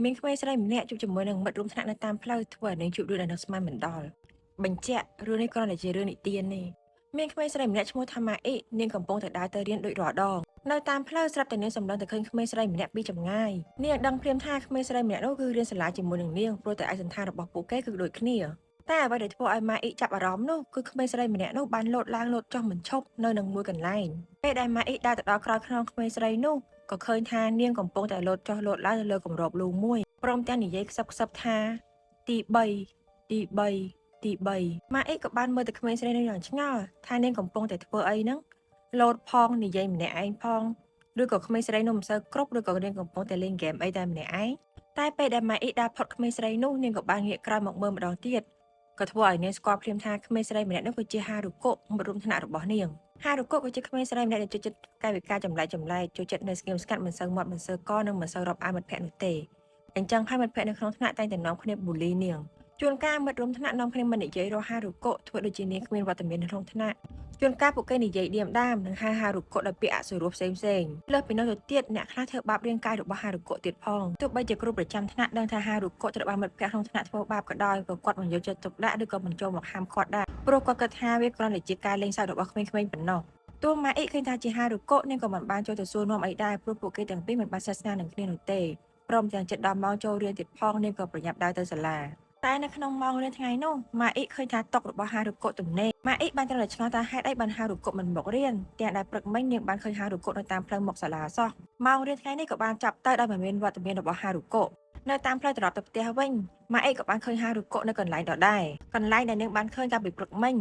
មានក្មេងស្រីម្នាក់ជួបជាមួយនឹងមិត្តរួមថ្នាក់នៅតាមផ្លូវធ្វើឲ្យនាងជួបរឿងដែលនឹកស្មានមិនដល់បញ្ជាក់រឿងនេះគ្រាន់តែជារឿងនិទានទេមានក្មេងស្រីម្នាក់ឈ្មោះថាម៉ាអ៊ីនាងកំពុងតែដើរទៅរៀនដូចរាល់ដងនៅតាមផ្លូវស្រាប់តែនាងសម្លឹងទៅឃើញក្មេងស្រីម្នាក់ពីចម្ងាយនាងដឹងព្រាមថាក្មេងស្រីម្នាក់នោះគឺរៀនសាលាជាមួយនឹងនាងព្រោះតែឯកសណ្ឋានរបស់ពួកគេគឺដូចគ្នាតែអ្វីដែលធ្វើឲ្យម៉ាអ៊ីចាប់អារម្មណ៍នោះគឺក្មេងស្រីម្នាក់នោះបានលោតឡើងលោតចុះមិនឈប់នៅនឹងមួយកន្លែងពេលដែលម៉ាអ៊ីដើរទៅដល់ក្រោយខ្នងក្មេងស្រីនោះក៏ឃើញថានាងកំពុងតែលោតចុះលោតឡើងនៅលើគម្របលូមួយព្រមទាំងនិយាយខ្សឹបខ្សឹបថាទី3ទី3ទី3ម៉ាអ៊ីក៏បានមើលទៅក្មេងស្រីនោះយ៉ាងឆ្ងល់ថានាងកំពុងតែធ្វើអីហ្នឹងលោតផងនិយាយម្នាក់ឯងផងឬក៏ក្មេងស្រីនោះមិនសូវគ្រប់ឬក៏នាងកំពុងតែលេងហ្គេមអីតែម្នាក់ឯងតែពេលដែលម៉ាអ៊ីដើរផុតក្មេងស្រីនោះនាងក៏បានងាកក្រោយមកមើលម្ដងទៀតក៏ធ្វើឲ្យនាងស្គាល់ភ្លាមថាក្មេងស្រីម្នាក់នោះគឺជាហារុកុមិត្តរួមថ្នាក់របស់នាងហារុកុគឺជាក្មេងស្រីម្នាក់ដែលចូលចិត្តកាយវិការចម្លែកចូលចិត្តនៅស្ងៀមស្ងាត់មិនសូវមាត់មិនសូវកនិងមិនសូវរាប់អានមិត្តភក្តិនោះទេអញ្ចឹងហើយមិត្តភក្តិនៅក្នុងថ្នាក់តែងតែនាំគ្នាប៊ូលីនាងជួនកាលមិត្តរួមថ្នាក់នាំគ្នាមិននិយាយរកហារុកុធ្វើដូចជានាងគ្មានវត្តមាននៅក្នុងថ្នាក់ជួនកាលពួកគេនិយាយឌៀមដាមនិងហៅហារុកុដោយពាក្យអសុរោះផ្សេងលើសពីនោះទៅទៀតអ្នកខ្លះធ្វើបាបរាងកាយរបស់ហារុកុទៀតផងទោះបីជាគ្រូប្រចាំថ្នាក់ដឹងថាហារុកុត្រូវបានមិត្តភក្តិក្នុងថ្នាក់ធ្វើបាបក៏ដោយក៏គាត់មិនយកចិត្តទុកដាក់ឬក៏មិនចូលមកហាមគាត់ដែរព្រោះគាត់គិតថាវាគ្រាន់តែជាការលេងសើចរបស់ក្មេងៗប៉ុណ្ណោះទោះម៉ាអ៊ីឃើញថាជាហារុកុនាងក៏មិនបានចូលទៅសួរនាំអីដែរព្រោះពួកគេទាំងពីរមិនបានស្និទ្ធស្នាលនឹងគ្នានោះទេព្រមទាំងចិត្តដល់ម៉ោងចូលរៀនទៀតផងនាងក៏ប្រញាប់ដើរទៅសាលាតែនៅក្នុងម៉ោងរៀនថ្ងៃនោះម៉ាអ៊ីឃើញថាតុរបស់ហារុកុទំនេរម៉ាអ៊ីបានត្រូវតែឆ្ងល់ថាហេតុអីបានហារុកុមិនមករៀនទាំងដែលព្រឹកមិញនាងបានឃើញហារុកុនៅតាមផ្លូវមកសាលាសោះម៉ោងរៀនថ្ងៃនេះក៏បានចាប់ទៅដោយមិនមានវត្តមានរបស់ហារុកុនៅតាមផ្លូវត្រឡប់ទៅផ្ទះវិញម៉ាអ៊ីក៏បានឃើញហារុកុនៅកន្លែងដដែលកន្លែងដែលនាងបានឃើញកាលពីព្រឹកមិញ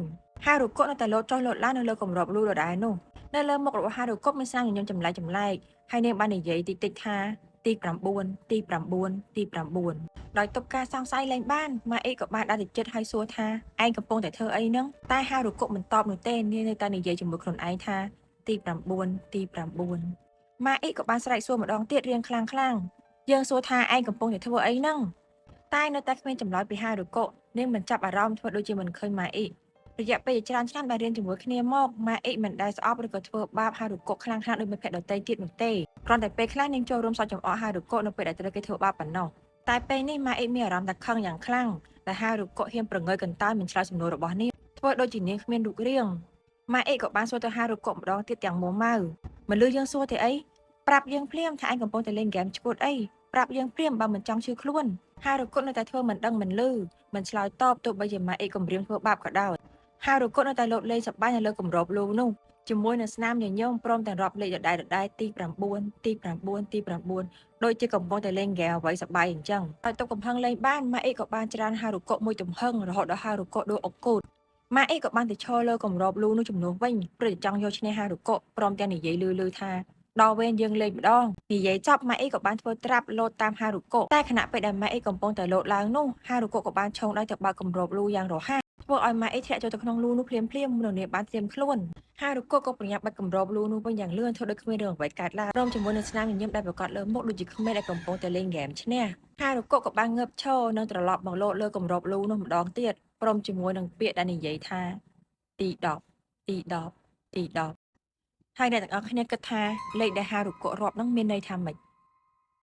ហារុកុនៅតែលោតចុះលោតឡើងនៅលើគម្របលូដដែលនោះនៅលើមុខរបស់ហារុកុមានស្នាមញញឹមចម្លែកហើយនាងបាននិយាយតិចតិចថាទី9ទី9ទី9ដោយទុកការសង្ស័យលែងបានម៉ាអ៊ីក៏បានដើរទៅជិតហើយសួរថាឯងកំពុងតែធ្វើអីហ្នឹងតែហារុកុមិនតបនោះទេនាងនៅតែនិយាយជាមួយខ្លួនឯងថាទី9ទី9ម៉ាអ៊ីក៏បានស្រែកសួរម្ដងទៀតរៀងខ្លាំងយើងសួរថាឯងកំពុងតែធ្វើអីហ្នឹងតែនៅតែគ្មានចម្លើយពីហារុកុនាងមិនចាប់អារម្មណ៍ធ្វើដូចជាមិនឃើញម៉ាអ៊ីរយៈពេលច្រើនឆ្នាំដែលរៀនជាមួយគ្នាមកម៉ាអ៊ីមិនដែលស្អប់ឬក៏ធ្វើបាបហារុកុខ្លាំងដូចមិត្តភក្តិដទៃទៀតនោះទេគ្រាន់តែពេលខ្លះនាងចូលរួមសើចចំអកហារុកុនៅពេលដែលត្រូវគេធ្វើបាបប៉ុណ្ណោះតែពេលនេះម៉ាអ៊ីមានអារម្មណ៍ថាខឹងយ៉ាងខ្លាំងដែលហារុកុហ៊ានប្រងើយកន្តើយមិនឆ្លើយសំណួររបស់នាងធ្វើដូចជានាងគ្មានរូបរាងម៉ាអ៊ីក៏បានសួរទៅហារុកុម្ដងទៀតទាំងមួម៉ៅមិនលឺយើងសួរទេអីប្រាប់យើងភ្លាមថាឯងកំពុងតែលេងហ្គេមឈួតអីប្រាប់យើងព្រាមបើមិនចង់ជឿខ្លួនហារុកុនៅតែធ្វើមិនដឹងមិនលឺមិនឆ្លើយតបទោះបីជាម៉ាអ៊ីគំរាមធ្វើបាបក៏ដោយហារុកុនៅតែលោតលេងសប្បាយនៅលើគម្របលូនោះជាមួយនឹងស្នាមញញឹមព្រមទាំងរាប់លេខដដែលទី9ទី9ទី9ដូចជាកំពុងតែលេងហ្គេមអ្វីសប្បាយអញ្ចឹងហើយតុកកំហឹងលេងបានម៉ាអ៊ីក៏បានច្រានហារុកុមួយទំហឹងរហូតដល់ហារុកុដួលអុកគូតម៉ាអ៊ីក៏បានទៅឈរលើគម្របលូនោះជំនួសវិញព្រោះចង់យកឈ្នះហារុកុព្រមទាំងនិយាយលឺថាដល់វេនយើងលេងម្ដងនិយាយចប់ម៉ាអ៊ីក៏បានធ្វើត្រាប់លោតតាមហារុកុតែខណៈពេលដែលម៉ាអ៊ីកំពុងតែលោតឡើងនោះហារុកុក៏បានឆោងដៃទៅបើកគម្របលូយ៉ាងរហ័សធ្វើឲ្យម៉ាអ៊ីធ្លាក់ចូលទៅក្នុងលូនោះភ្លាមមុននឹងនាងបានត្រៀមខ្លួនហារុកុក៏ប្រញាប់បិទគម្របលូនោះវិញយ៉ាងលឿនធ្វើដូចគ្មានរឿងអ្វីកើតឡើងព្រមជាមួយនឹងស្នាមញញឹមដែលប្រកាសលើមុខដូចជាក្មេងដែលកំពុងតែលេងហ្គេមឈ្នះហារុកុក៏បានងើបឈរនិងត្រឡប់មកលោតលើគម្របលូនោះម្ដងទៀតព្រមជាមួយនឹងពាក្យដែលនិយាយថាទី10ទី10ទី10ហើយអ្នកទាំងអស់គ្នាគិតថាលេខដែលហារុកុរាប់នឹងមានន័យថាម៉េច